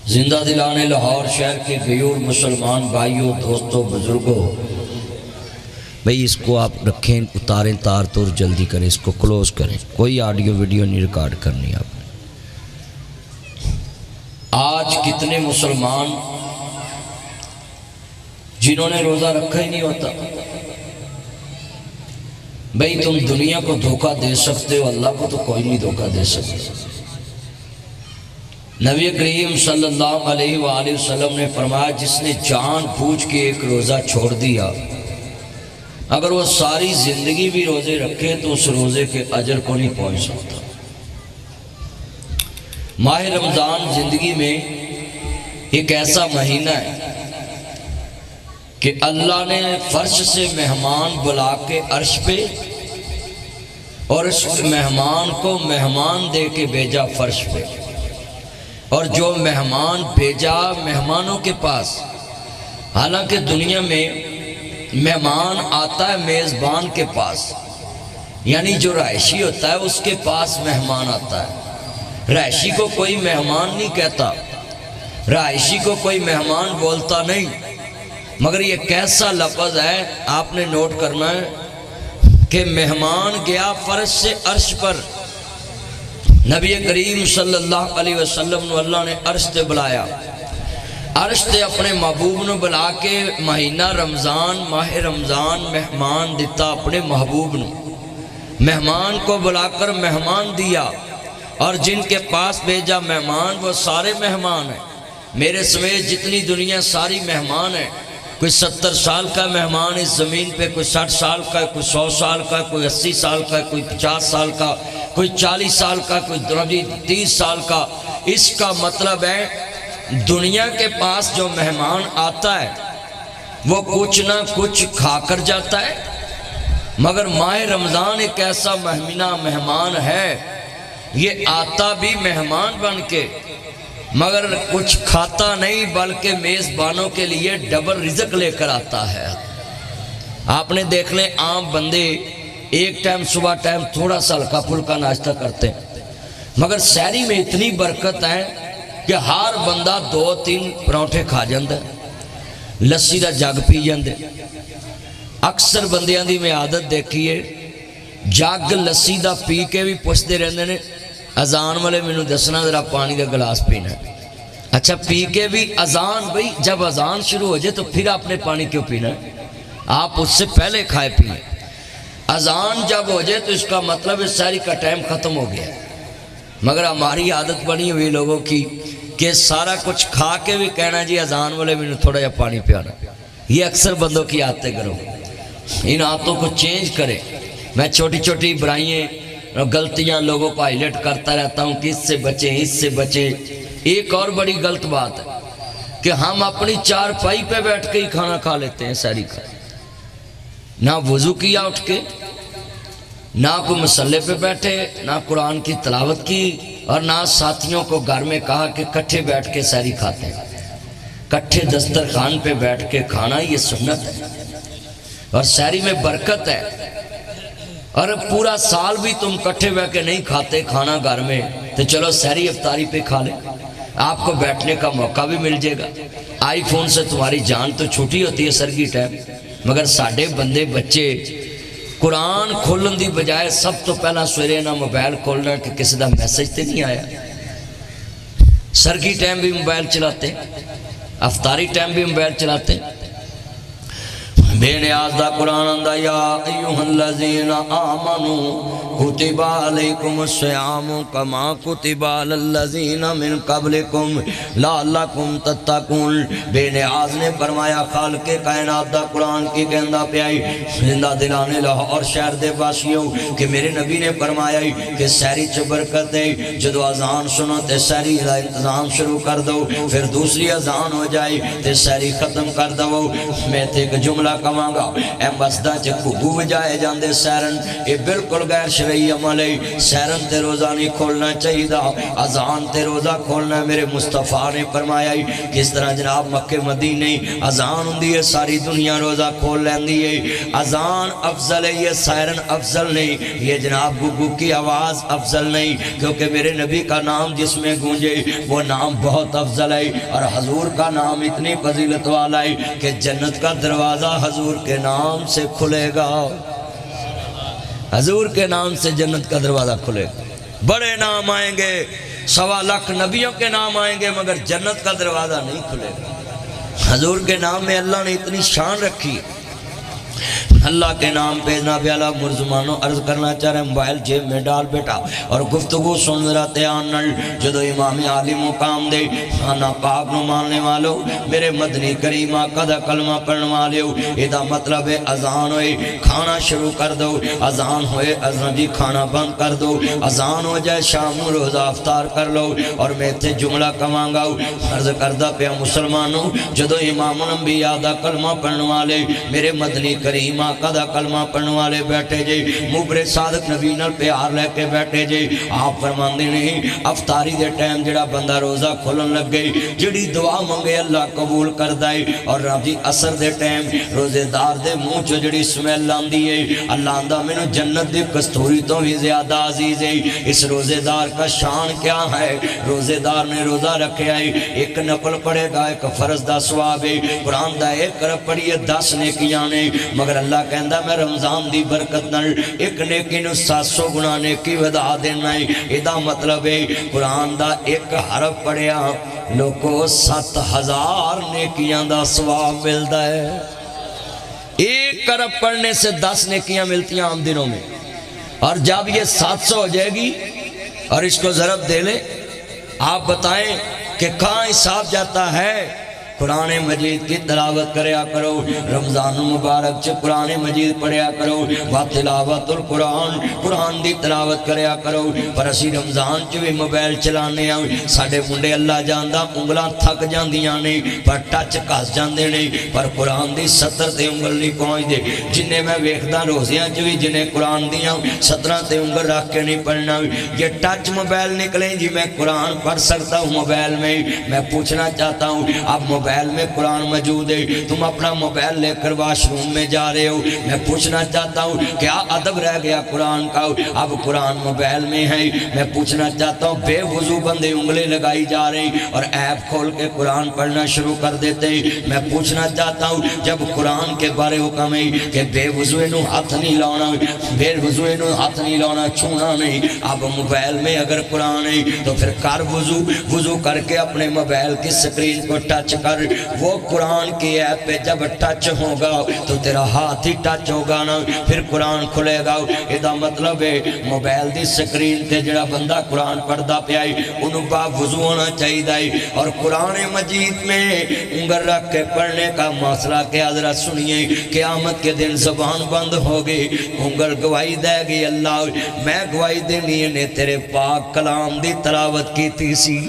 زندہ دلانے لاہور شہر کے غیور مسلمان بھائیوں، دوستوں، بزرگوں، بھئی اس کو آپ رکھیں، اتاریں تار تور، جلدی کریں، اس کو کلوز کریں، کوئی آڈیو ویڈیو نہیں ریکارڈ کرنی آپ نے۔ آج کتنے مسلمان جنہوں نے روزہ رکھا ہی نہیں ہوتا۔ بھئی تم دنیا کو دھوکہ دے سکتے ہو، اللہ کو تو کوئی نہیں دھوکہ دے سکتے۔ نبی کریم صلی اللہ علیہ وآلہ وسلم نے فرمایا جس نے جان بوجھ کے ایک روزہ چھوڑ دیا، اگر وہ ساری زندگی بھی روزے رکھے تو اس روزے کے اجر کو نہیں پہنچ سکتا۔ ماہ رمضان زندگی میں ایک ایسا مہینہ ہے کہ اللہ نے فرش سے مہمان بلا کے عرش پہ، اور اس مہمان کو مہمان دے کے بھیجا فرش پہ، اور جو مہمان بھیجا مہمانوں کے پاس، حالانکہ دنیا میں مہمان آتا ہے میزبان کے پاس، یعنی جو رہائشی ہوتا ہے اس کے پاس مہمان آتا ہے۔ رہائشی کو کوئی مہمان نہیں کہتا، رہائشی کو کوئی مہمان بولتا نہیں، مگر یہ کیسا لفظ ہے آپ نے نوٹ کرنا ہے کہ مہمان گیا فرش سے عرش پر، نبی کریم صلی اللہ علیہ وسلم نے اللہ نے عرش تے بلایا، عرش تے اپنے محبوب نے بلا کے مہینہ رمضان، ماہ رمضان مہمان دیتا اپنے محبوب نے، مہمان کو بلا کر مہمان دیا، اور جن کے پاس بھیجا مہمان وہ سارے مہمان ہیں، میرے سمیت جتنی دنیا ساری مہمان ہے۔ کوئی 70 سال کا مہمان اس زمین پہ، کوئی 60 سال کا ہے، کوئی 100 سال کا ہے، کوئی 80 سال کا ہے، کوئی 50 سال کا، کوئی 40 سال کا، کوئی 30 سال کا۔ اس کا مطلب ہے دنیا کے پاس جو مہمان آتا ہے وہ کچھ نہ کچھ کھا کر جاتا ہے، مگر ماہ رمضان ایک ایسا مہینہ مہمان ہے، یہ آتا بھی مہمان بن کے، مگر کچھ کھاتا نہیں بلکہ میزبانوں کے لیے ڈبل رزق لے کر آتا ہے۔ آپ نے دیکھ لیں عام بندے ایک ٹائم صبح ٹائم تھوڑا سا ہلکا پھلکا ناشتہ کرتے ہیں، مگر سحری میں اتنی برکت ہے کہ ہر بندہ 2-3 پرونٹھے کھا جاندے، لسی دا جگ پی جاندے۔ اکثر بندیاں دی میں عادت دیکھیے جگ لسی دا پی کے بھی پوچھتے رہندے نے اذان والے مینوں دسنا ذرا پانی دا گلاس پینا ہے۔ اچھا پی کے بھی اذان، بھئی جب اذان شروع ہو جائے تو پھر آپ نے پانی کیوں پینا ہے؟ آپ اس سے پہلے کھائے پیئے۔ اذان جب ہو جائے تو اس کا مطلب ہے سحری کا ٹائم ختم ہو گیا، مگر ہماری عادت بنی ہوئی لوگوں کی کہ سارا کچھ کھا کے بھی کہنا جی اذان والے مینوں تھوڑا جا پانی پیانا۔ یہ اکثر بندوں کی عادتیں کرو، ان عادتوں کو چینج کریں۔ میں چھوٹی چھوٹی برائیاں غلطیاں لوگوں کو ہائی لائٹ کرتا رہتا ہوں کہ اس سے بچیں، اس سے بچیں۔ ایک اور بڑی غلط بات ہے کہ ہم اپنی چارپائی پہ بیٹھ کے ہی کھانا کھا لیتے ہیں سحری کا، نہ وضو کیا اٹھ کے، نہ کوئی مسلے پہ بیٹھے، نہ قرآن کی تلاوت کی، اور نہ ساتھیوں کو گھر میں کہا کہ کٹھے بیٹھ کے سحری کھاتے ہیں۔ کٹھے دسترخوان پہ بیٹھ کے کھانا یہ سنت ہے، اور سحری میں برکت ہے۔ اور پورا سال بھی تم کٹھے بیٹھ کے نہیں کھاتے کھانا گھر میں، تو چلو سحری افطاری پہ کھا لیں، آپ کو بیٹھنے کا موقع بھی مل جائے گا۔ آئی فون سے تمہاری جان تو چھوٹی ہوتی ہے سرگی ٹائم، مگر ساڑھے بندے بچے قرآن کھولن دی بجائے سب تو پہلا سویرے نہ موبائل کھولنا کہ کسی دا میسج تے نہیں آیا، سرگی ٹائم بھی موبائل چلاتے، افطاری ٹائم بھی موبائل چلاتے۔ بے نیاز دا قرآن اندہ یا ایوہ الذین آمنوا کتب علیکم الصیام کما کتب علی الذین من قبلکم لعلکم تتقون۔ بے نیاز نے فرمایا خالق کائنات دا قرآن کی کہندہ پیائی زندہ دلانے لاہور شہر دے باشیوں کہ میرے نبی نے فرمایا کہ سحری چ برکت ہے، جدو اذان سنو تے سحری دا انتظام شروع کر دو، پھر دوسری اذان ہو جائے تے سحری ختم کر دو۔ میں تے ایک جملہ کا کھاواں گا۔ اے مسجداں چ گھگو وجائے جاندے سیرن، یہ بالکل غیر شرعی عمل ہے۔ سیرن تے روزہ نہیں کھولنا چاہیے، اذان تے روزہ کھولنا ہے۔ میرے مصطفیٰ نے فرمایا کس طرح جناب مکے مدینے اذان ہوندی ہے ساری دنیا روزہ کھول لیندی ہے، اذان افضل ہے، یہ سیرن افضل نہیں، یہ جناب گھگو کی آواز افضل نہیں، کیونکہ میرے نبی کا نام جس میں گونجے وہ نام بہت افضل ہے، اور حضور کا نام اتنی فضیلت والا ہے کہ جنت کا دروازہ حضور کے نام سے کھلے گا، حضور کے نام سے جنت کا دروازہ کھلے گا۔ بڑے نام آئیں گے، 1.25 لاکھ نبیوں کے نام آئیں گے، مگر جنت کا دروازہ نہیں کھلے گا۔ حضور کے نام میں اللہ نے اتنی شان رکھی ہے۔ اللہ کے نام پہ جناب اعلیٰ مرزمانوں عرض کرنا چاہ رہے ہیں، موبائل جیب میں ڈال بیٹا اور گفتگو سن ذرا دھیان نال۔ جدو امام عالی مقام دے خانہ پاک نو ماننے والو، میرے مدنی کریم آقا دا کلمہ پڑھن والو، یہ مطلب ہے اذان ہوئے کھانا شروع کر دو، اذان ہوئے اذان جی کھانا بند کر دو، اذان ہو جائے شام روزہ افطار کر لو۔ اور میں تھے جملہ کماں گا عرض کردہ پیا مسلمانوں، جدو امام الانبیاء دا کلمہ پڑھن والے میرے مدنی کریم آقا دا کلمہ پڑھن والے بیٹھے جے، مبر صادق نبی نال پیار لے کے بیٹھے جے، آپ فرماندے نہیں افطاری دے ٹائم جڑا بندہ روزہ کھولن لگ گئی جڑی دعا منگے اللہ قبول کر دائے، اور رابطی اثر دے ٹائم روزے دار دے منہ چو جڑی سمیل لاندی ہے، اللہ آندہ میں نو جنت دے کستوری تو بھی زیادہ عزیز ہے۔ اس روزے دار کا شان کیا ہے؟ روزے دار نے روزہ رکھے آئے، ایک نفل پڑھے گا ایک فرض دا ثواب ہے، قرآن دا ایک رب پڑھیے 10 نیکیاں نے، مگر اللہ کہندہ میں رمضان دی برکت نال ایک نیکی نو 700 گنا نیکی ودا دینا ہے۔ ایدہ مطلب ہے قرآن دا ایک حرف پڑھیا لوگوں 7000 نیکیاں دا ثواب ملتا ہے۔ ایک حرف پڑھنے سے 10 نیکیاں ملتی ہیں عام دنوں میں، اور جب یہ 700 ہو جائے گی اور اس کو ضرب دے لیں، آپ بتائیں کہ کہاں حساب جاتا ہے؟ قرآن مجید کی تلاوت کریا کرو، رمضان مبارک چ قرآن مجید پڑھیا کرو، تلاوت القرآن قرآن دی تلاوت کریا کرو۔ پر اسی رمضان چ بھی موبائل چلانے ہیں، ساڈے منڈے اللہ جاندا انگلاں تھک جاندیاں نے پر ٹچ کس جاندے نے، پر قرآن دی 70 تے انگل نہیں پہنچ دے۔ جنہیں میں ویکھدا روزیاں چ بھی جنہیں قرآن دیاں 17 تے انگل رکھ کے نہیں پڑھنا، یہ ٹچ موبائل نکلیں جی میں قرآن پڑھ سکتا ہوں موبائل میں پوچھنا چاہتا ہوں اب موبائل میں قرآن موجود ہے، تم اپنا موبائل لے کر واش روم میں جا رہے ہو، میں پوچھنا چاہتا ہوں کیا ادب رہ گیا قرآن کا؟ اب قرآن موبائل میں ہے، میں پوچھنا چاہتا ہوں بے وضو بندے انگلیں لگائی جا رہے اور ایپ کھول کے قرآن پڑھنا شروع کر دیتے ہیں۔ میں پوچھنا چاہتا ہوں جب قرآن کے بارے حکم ہے کہ بے وضوئے نو ہاتھ نہیں لانا، بے وضوئے نو ہاتھ نہیں لانا، چھونا نہیں، اب موبائل میں اگر قرآن ہے تو پھر کر وضو کر کے اپنے موبائل کی سکرین کو ٹچ کر، وہ قرآن کی ایپ پہ جب ٹچ ہوگا تو تیرا ہاتھ ہی ٹچ ہوگا نا، پھر قرآن کھلے گا۔ ایدہ مطلب ہے موبائل دی سکرین تے جڑا بندہ قرآن پڑھدا پیا ہے انہوں با وضو ہونا چاہیے، اور قرآن مجید میں انگل رکھ کے پڑھنے کا مسئلہ کیا ذرا سنیے، قیامت کے دن زبان بند ہوگی، انگل گواہی دے گی اللہ میں گواہی دینی نے تیرے پاک کلام دی تلاوت کی تیسی۔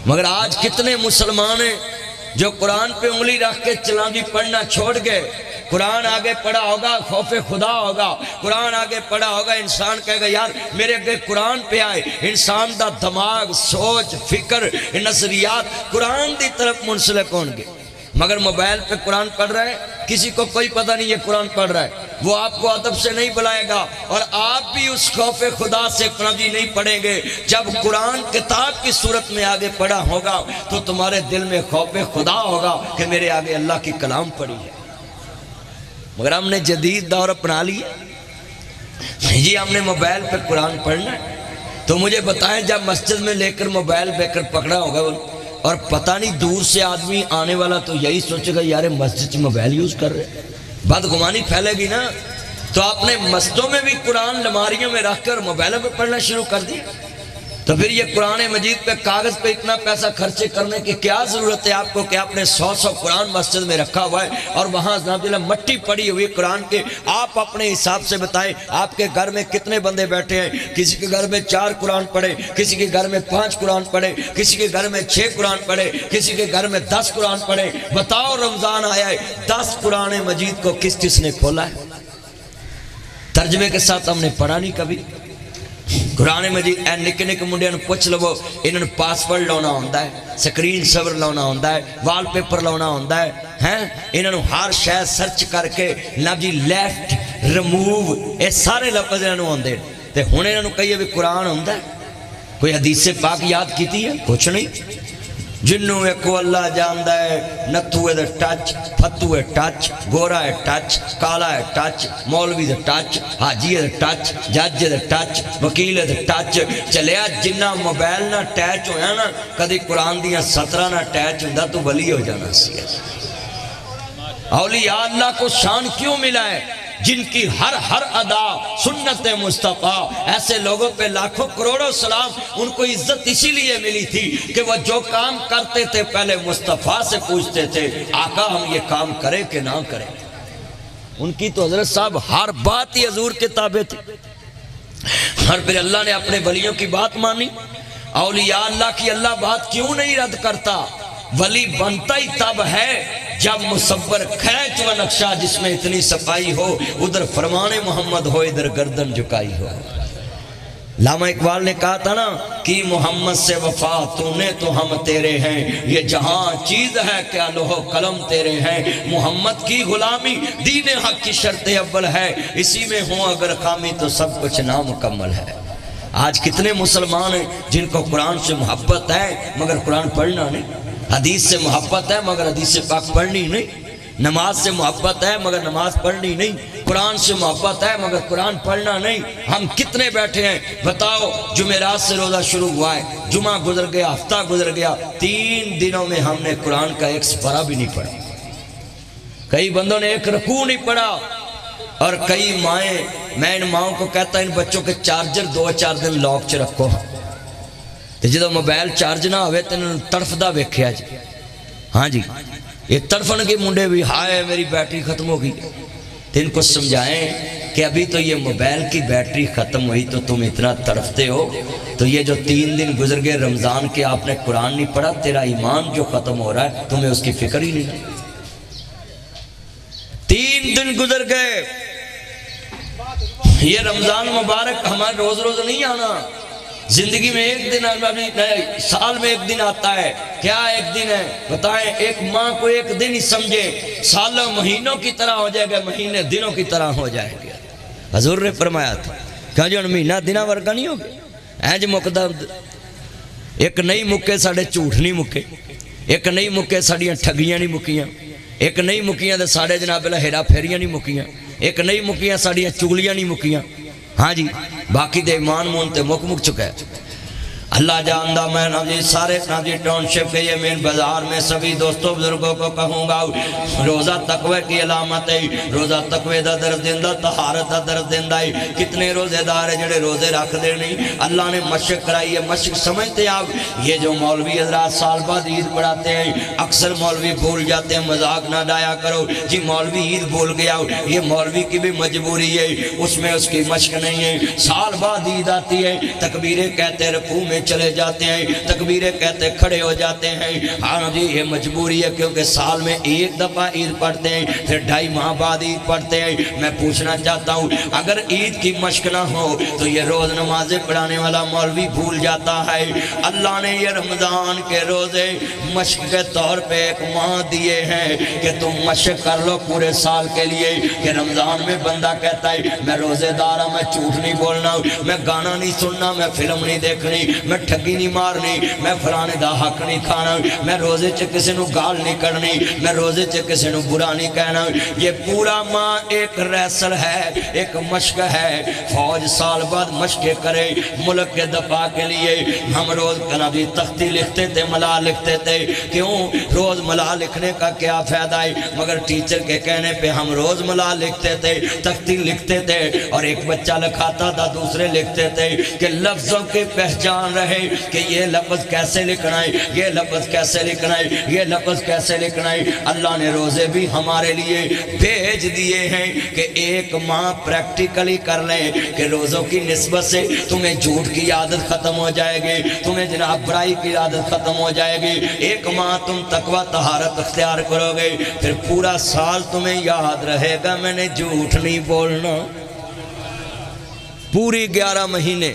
مگر آج کتنے مسلمان ہیں جو قرآن پہ انگلی رکھ کے چلانگی پڑھنا چھوڑ گئے؟ قرآن آگے پڑھا ہوگا خوف خدا ہوگا، قرآن آگے پڑھا ہوگا انسان کہے گا یار میرے اگے قرآن پہ آئے، انسان دا دماغ سوچ فکر نظریات قرآن دی طرف منسلک ہونگے۔ مگر موبائل پہ قرآن پڑھ رہا ہے، کسی کو کوئی پتہ نہیں یہ قرآن پڑھ رہا ہے، وہ آپ کو ادب سے نہیں بلائے گا، اور آپ بھی اس خوف خدا سے قرآن نہیں پڑھیں گے۔ جب قرآن کتاب کی صورت میں آگے پڑھا ہوگا تو تمہارے دل میں خوف خدا ہوگا کہ میرے آگے اللہ کی کلام پڑھی ہے۔ مگر ہم نے جدید دور اپنا لیا، جی ہم نے موبائل پہ قرآن پڑھنا ہے، تو مجھے بتائیں جب مسجد میں لے کر موبائل لے کر پکڑا ہوگا اور پتہ نہیں دور سے آدمی آنے والا تو یہی سوچے گا یار مسجد میں موبائل یوز کر رہے، بدگمانی پھیلے گی نا۔ تو آپ نے مسجدوں میں بھی قرآن لماریوں میں رکھ کر موبائلوں پہ پڑھنا شروع کر دیا۔ تو پھر یہ قرآن مجید پہ کاغذ پہ اتنا پیسہ خرچے کرنے کی کیا ضرورت ہے آپ کو کہ آپ نے 100 قرآن مسجد میں رکھا ہوا ہے اور وہاں جناب مٹی پڑی ہوئی قرآن کے. آپ اپنے حساب سے بتائیں آپ کے گھر میں کتنے بندے بیٹھے ہیں؟ کسی کے گھر میں 4 قرآن پڑھے, کسی کے گھر میں 5 قرآن پڑھے, کسی کے گھر میں 6 قرآن پڑھے, کسی کے گھر میں 10 قرآن پڑھے. بتاؤ رمضان آیا ہے 10 قرآن مجید کو کس کس نے کھولا ہے؟ ترجمے کے ساتھ ہم نے پڑھا نہیں کبھی. قرآن مجید اے نکے نکے منڈے پوچھ لو, انہوں نے پاسورڈ لاؤنا ہوتا ہے, سکرین سیور لاؤنا ہوتا ہے, وال پیپر لاؤنا ہوتا ہے, انہوں نے ہر شے سرچ کر کے لفظ لیفٹ ریموو یہ سارے لفظ انہوں نے آتے ہیں. تے ہن انہوں نے کہیے بھی قرآن ہوتا ہے, کوئی حدیث پاک یاد کیتی ہے؟ کچھ نہیں. جنوں ایکو اللہ جاندا ہے, نتھو ہے ٹچ, پھتو ہے ٹچ, گورا ہے ٹچ, کالا ہے ٹچ, مولوی ہے ٹچ, حاجی ہے ٹچ, جج ہے ٹچ, وکیل ہے ٹچ. چلیا جنہ موبائل نہ ٹچ ہویا نا کدی قرآن دیاں 17 نہ ٹچ ہوندا تو ولی ہو جانا سی. اولیاء اللہ کو شان کیوں ملا ہے؟ جن کی ہر ادا سنت مصطفیٰ. ایسے لوگوں پہ لاکھوں کروڑوں سلام. ان کو عزت اسی لیے ملی تھی کہ وہ جو کام کرتے تھے پہلے مصطفیٰ سے پوچھتے تھے آقا ہم یہ کام کریں کہ نہ کریں. ان کی تو حضرت صاحب ہر بات ہی حضور کے تابع تھی. اور پھر اللہ نے اپنے ولیوں کی بات مانی. اولیاء اللہ کی اللہ بات کیوں نہیں رد کرتا؟ ولی بنتا ہی تب ہے جب مصور کھینچ و نقشہ جس میں اتنی صفائی ہو, ادھر فرمان محمد ہو ادھر گردن جھکائی ہو. علامہ اقبال نے کہا تھا نا کہ محمد سے وفا تو نے تو ہم تیرے ہیں, یہ جہاں چیز ہے کیا لوح قلم تیرے ہیں. محمد کی غلامی دین حق کی شرط اول ہے, اسی میں ہوں اگر خامی تو سب کچھ نامکمل ہے. آج کتنے مسلمان ہیں جن کو قرآن سے محبت ہے مگر قرآن پڑھنا نہیں, حدیث سے محبت ہے مگر حدیث پاک پڑھنی نہیں, نماز سے محبت ہے مگر نماز پڑھنی نہیں, قرآن سے محبت ہے مگر قرآن پڑھنا نہیں. ہم کتنے بیٹھے ہیں بتاؤ؟ جمعرات سے روزہ شروع ہوا ہے, جمعہ گزر گیا, ہفتہ گزر گیا, 3 دنوں میں ہم نے قرآن کا ایک سپارہ بھی نہیں پڑھا. کئی بندوں نے ایک رکوع نہیں پڑھا. اور کئی مائیں, میں ان ماؤں کو کہتا ان بچوں کے چارجر 2-4 دن لاک چ رکھو, جدو موبائل چارج نہ ہوئے تو انہوں نے تڑفدہ ویکھیا جی. ہاں جی یہ تڑفن کے منڈے بھی ہائے میری بیٹری ختم ہو گئی. تو ان کو سمجھائیں کہ ابھی تو یہ موبائل کی بیٹری ختم ہوئی تو تم اتنا تڑفتے ہو, تو یہ جو 3 دن گزر گئے رمضان کے آپ نے قرآن نہیں پڑھا, تیرا ایمان جو ختم ہو رہا ہے تمہیں اس کی فکر ہی نہیں. 3 دن گزر گئے. یہ رمضان مبارک ہمارے روز روز نہیں آنا, زندگی میں ایک دن, سال میں ایک دن آتا ہے. کیا ایک دن ہے بتائیں؟ ایک ماہ کو ایک دن ہی سمجھے, سالوں مہینوں کی طرح ہو جائے گا, مہینے دنوں کی طرح ہو جائے گا. حضور نے فرمایا تھا کہ جو مہینہ دنہ ورگا نہیں ہوگا اینج مکدا. ایک نہیں مکے ساڑھے جھوٹ نہیں مکے, ایک نہیں مکے ساڑھیاں ٹھگیاں نہیں مکیاں, ایک نہیں مکیاں دے ساڑھے جناب اللہ ہیرا پھیریاں نہیں مکیاں, ایک نہیں مکیاں ساڑھیاں چگلیاں نہیں مکیاں. ہاں جی باقی دے ایمان مونتے مک چکا ہے. اللہ جاندہ میں ناجی سارے ناجی ٹاؤن شپ کے یہ مین بازار میں سبھی دوستوں بزرگوں کو کہوں گا روزہ تقوی کی علامت ہے. روزہ تقوی دا درد دیندہ, طہارت دا درد دیندہ ہے. کتنے روزے دار ہیں جڑے روزے رکھ دے نہیں. اللہ نے مشق کرائی ہے. مشق سمجھتے ہیں آپ؟ یہ جو مولوی حضرات سال بعد عید پڑھاتے ہیں, اکثر مولوی بھول جاتے ہیں, مذاق نہ ڈایا کرو جی مولوی عید بھول گیا. یہ مولوی کی بھی مجبوری ہے, اس میں اس کی مشق نہیں ہے. سال بعد عید آتی ہے, تکبیریں کہتے رکوع میں چلے جاتے ہیں, تکبیریں کہتے کھڑے ہو جاتے ہیں. ہاں جی یہ مجبوری ہے کیونکہ سال میں ایک دفعہ عید پڑھتے ہیں, پھر 2.5 ماہ بعد عید پڑھتے ہیں. میں پوچھنا چاہتا ہوں اگر عید کی مشق نہ ہو تو یہ روز نمازیں پڑھانے والا مولوی بھول جاتا ہے. اللہ نے یہ رمضان کے روزے مشق کے طور پہ ایک ماہ دیے ہیں کہ تم مشق کر لو پورے سال کے لیے. کہ رمضان میں بندہ کہتا ہے میں روزے دار ہوں, میں جھوٹ نہیں بولنا, میں گانا نہیں سننا, میں فلم نہیں دیکھنی, میں ٹھگی نہیں مارنی, میں فلانے دا حق نہیں کھانا, میں روزے چ کسی نو گال نہیں کرنی, میں روزے چ کسی نو برا نہیں کہنا. یہ پورا ماہ ایک ریسل ہے, ایک مشق ہے. فوج سال بعد مشقیں کرے ملک کے دفاع کے لیے. ہم روز کنابی تختی لکھتے تھے, ملا لکھتے تھے. کیوں روز ملا لکھنے کا کیا فائدہ ہے؟ مگر ٹیچر کے کہنے پہ ہم روز ملا لکھتے تھے, تختی لکھتے تھے, اور ایک بچہ لکھاتا تھا دوسرے لکھتے تھے کہ لفظوں کی پہچان رہ رہے کہ یہ لفظ کیسے لکھنا ہے، یہ لفظ کیسے لکھنا ہے، یہ لفظ کیسے لکھنا ہے۔ اللہ نے روزے بھی ہمارے لیے بھیج دیے ہیں کہ ایک ماہ پریکٹیکلی کر لیں کہ روزوں کی نسبت سے تمہیں جھوٹ کی عادت ختم ہو جائے گی، تمہیں جناب برائی کی عادت ختم ہو جائے گی۔ ایک ماہ تم تقوی طہارت اختیار کرو گے، پھر پورا سال تمہیں یاد رہے گا میں نے جھوٹ نہیں بولنا۔ پوری 11 مہینے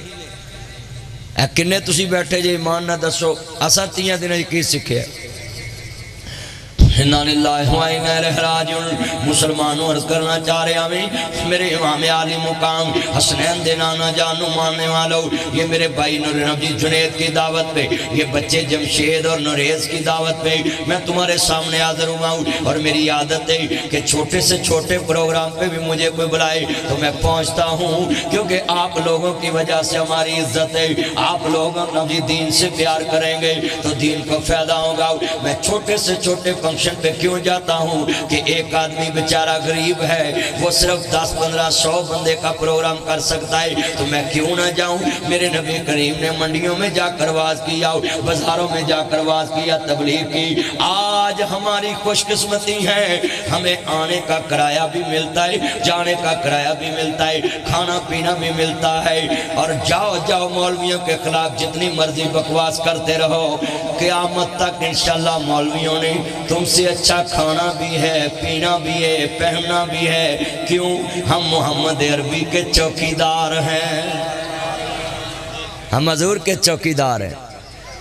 کنے تسی بیٹھے جے ایمان نہ دسو اساں 30 دن کی سکھے اِنَّا لِلَّهِ وَإِنَّا إِلَيْهِ رَاجِعُونَ۔ مسلمانوں عرض کرنا چاہ رہے ہیں میرے امام عالی مقام حسنین دے نانا جانو ماننے والوں، یہ میرے بھائی نور نبی جنید کی دعوت پہ، یہ بچے جمشید اور نوریز کی دعوت پہ میں تمہارے سامنے حاضر ہوا ہوں، اور میری عادت ہے کہ چھوٹے سے چھوٹے پروگرام پہ بھی مجھے کوئی بلائے تو میں پہنچتا ہوں، کیونکہ آپ لوگوں کی وجہ سے ہماری عزت ہے۔ آپ لوگ نبی دین سے پیار کریں گے تو دین کو فائدہ ہوگا۔ میں چھوٹے سے چھوٹے فنکشن پہ کیوں جاتا ہوں کہ ایک آدمی بیچارہ غریب ہے، وہ صرف 10-15-100 بندے کا پروگرام کر سکتا ہے، تو میں کیوں نہ جاؤں۔ میرے نبی کریم نے منڈیوں میں جا کر واز کیا، بازاروں میں جا کر واز کیا، تبلیغ کی۔ آج ہماری خوش قسمتی ہے، ہمیں آنے کا کرایہ بھی ملتا ہے، جانے کا کرایہ بھی ملتا ہے، کھانا پینا بھی ملتا ہے، اور جاؤ جاؤ مولویوں کے خلاف جتنی مرضی بکواس کرتے رہو، قیامت تک انشاءاللہ مولویوں نے تم سے اچھا کھانا بھی ہے، پینا بھی ہے، پہننا بھی ہے۔ کیوں؟ ہم محمد عربی کے چوکیدار ہیں، ہم حضور کے چوکیدار ہیں۔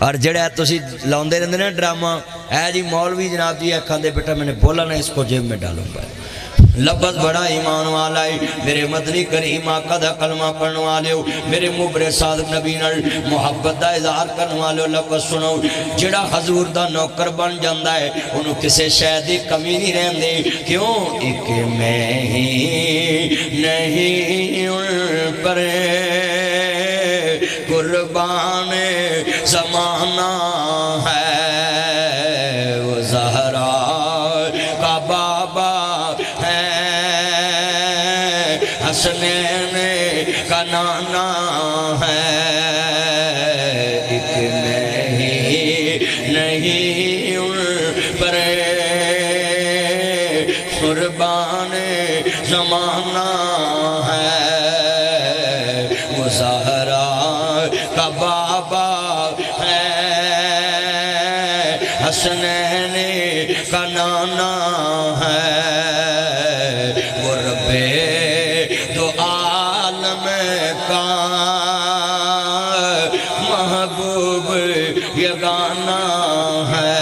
اور جڑا تسی لاؤندے رہندے نا ڈرامہ، اے جی مولوی جناب جی کھاندے بیٹا میں نے بولا نا اس کو جیب میں ڈالوں گا، لفظ بڑا ایمان والا ہے۔ میرے مدنی کریم آقا دا کلمہ پڑھنے والے ہو، میرے مبر صادق نبی نال محبت دا اظہار کرنے والے ہو، لفظ سنو۔ جڑا حضور دا نوکر بن جاندہ ہے انہوں کسے شے دی کمی نہیں رہندی۔ کیوں؟ ایک میں ہی نہیں ان پر قربان زمانہ ہے، وہ زہرا کا بابا ہے، حسنین کا نانا ہے۔ ایک میں ہی نہیں ان پر قربان زمانہ ہے، وہ زہرا کا بابا ہے، حسنین کا نانا ہے، وہ رب دو عالم کا محبوب یگانہ ہے۔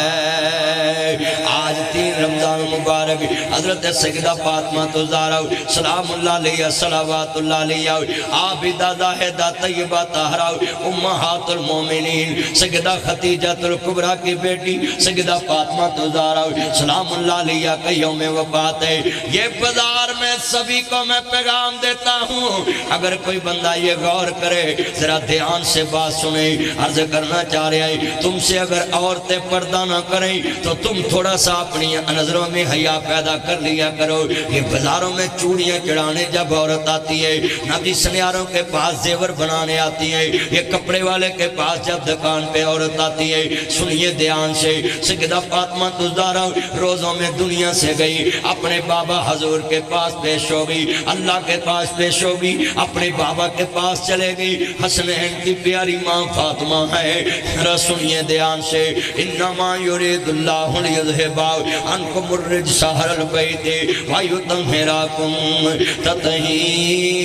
آج 3 رمضان مبارک حضرت سیدہ فاطمہ الزہرا سلام اللہ علیہ صلوات اللہ علیہ عابدہ زاہدہ طیبہ طاہرہ امہات المومنین سیدہ خدیجہ الکبریٰ کی بیٹی سیدہ فاطمہ الزہرا سلام اللہ علیہ کا یوم وفات ہے۔ یہ بازار میں سبھی کو میں پیغام دیتا ہوں، اگر کوئی بندہ یہ غور کرے ذرا دھیان سے بات سنے، عرض کرنا چاہ رہے ہیں تم سے اگر عورتیں پردہ نہ کریں تو تم تھوڑا سا اپنی نظروں میں حیا پیدا کر لیا کرو۔ یہ بازاروں میں چوڑیاں چڑھانے جب عورت آتی ہے، نبی سنیاروں کے پاس زیور بنانے آتی ہے، یہ کپڑے والے کے پاس جب دکان پہ عورت آتی ہے، سنیے دھیان سے، سیدہ فاطمہ الزہرا روزوں میں دنیا سے گئی، اپنے بابا حضور کے پاس پیش ہو گئی، اللہ کے پاس پیش ہو گئی، اپنے بابا کے پاس چلے گئی۔ حسنین کی پیاری ماں فاطمہ ہے، سنیے دھیان سے، انما یرید اللہ لیذھب عنکم الرجس اہل البیت ویطہرکم تطہیرا۔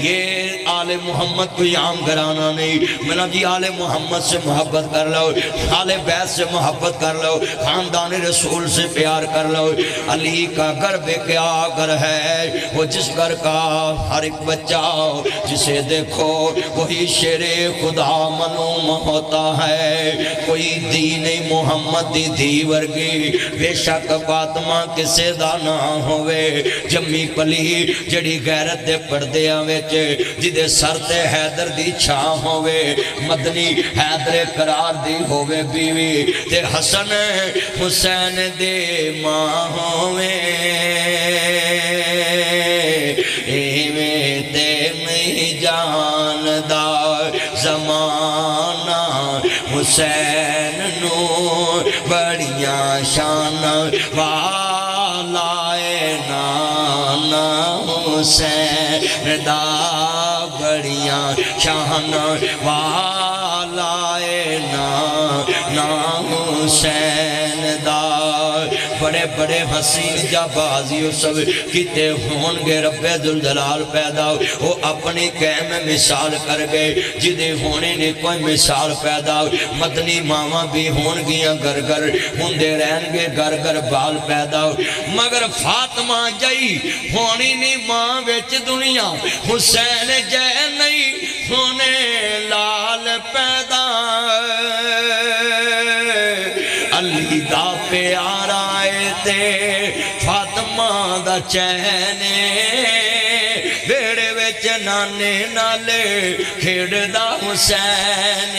یہ آل محمد کوئی عام گھرانہ نہیں، میں جی آل محمد سے محبت کر لو، آل بیت سے محبت کر لو، خاندان رسول سے پیار کر لو۔ علی کا گھر بے کیا گھر ہے، وہ جس گھر کا ہر ایک بچہ جسے دیکھو وہی شیر خدا معلوم ہوتا ہے۔ کوئی دین محمد دی دی ورگی بے شک فاطمہ کسے دا نہ ہوئے، جمی پلی جڑی غیرت دے پردے وچ جدے سر تے حیدر دی چھاں ہوئے، مدنی حیدر قرار دی ہوئے بیوی، تے حسن حسین دے ماں ہوئے۔ بڑیاں شان والا نانا حسین دا بڑیاں شان والا نانا حسین دا بڑے بڑے حسین جابازیو سب کتے ہون گے رب ذوالجلال پیدا وہ اپنی قیم مثال کر گئے جدے ہونے نے کوئی مثال پیدا مدنی ماما بھی ہون گیا گر گر ہندے رہن گے گر گر بال پیدا مگر فاطمہ جائی ہونی نہیں ماں ویچ دنیا حسین جے نہیں ہونے لال پیدا علی دا پیارا تے فاطمہ دا چہنے بیڑے ویچ نانے نالے کھیڑ دا حسین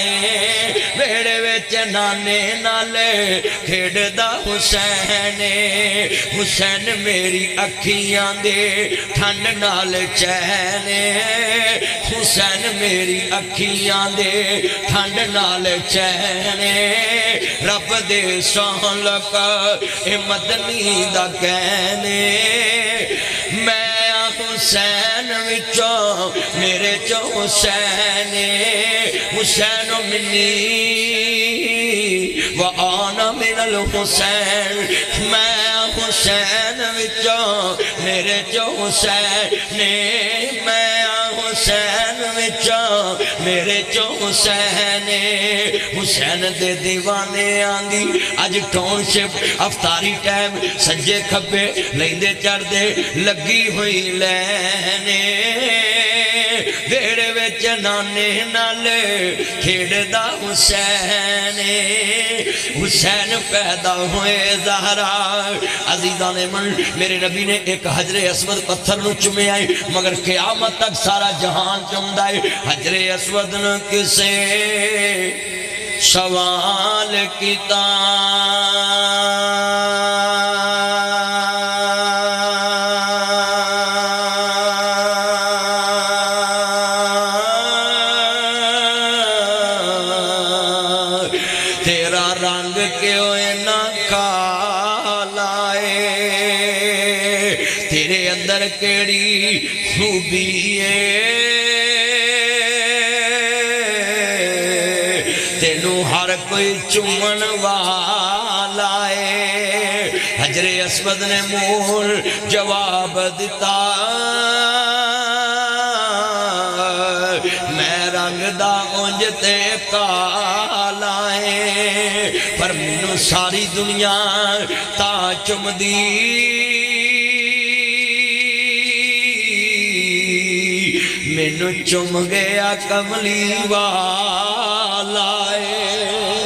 بیڑے ویچ نانے نالے کھیڑ دا حسین حسین میری اکھیاں دے ٹھنڈ نال چین حسین میری اکھیاں دے ٹھنڈ نال چین رب دے سون لکا اے مدنی دا کہنے میں حسین وچوں میرے جو حسین حسین منی وآنا من الحسین میں حسین وچوں میرے جو حسین میں حسین وچوں میرے جو حسین حسین دے دیوانے آندی اج ٹون شپ افطاری ٹائم سجے کھبے لیندے چڑھ دے لگی ہوئی لینے بیڑے ویچ نانے نالے کھیڑ دا حسین حسین پیدا ہوئے زہرا عزیزان من میرے نبی نے ایک حجر اسود پتھر نو چمے آئے مگر قیامت تک سارا جہان چمدائے حجر اسود نو کسے سوال کیتا تیرا رنگ کیوں نہ کالائے تیرے اندر کیڑی خوبی ہے تینوں ہر کوئی چمن والا ہے حجر اسود نے مول جواب دیتا میں رنگ دا اونج تے کالا ہے پر مینوں ساری دنیا تا چم دی مینوں چم گیا کملی والا ہے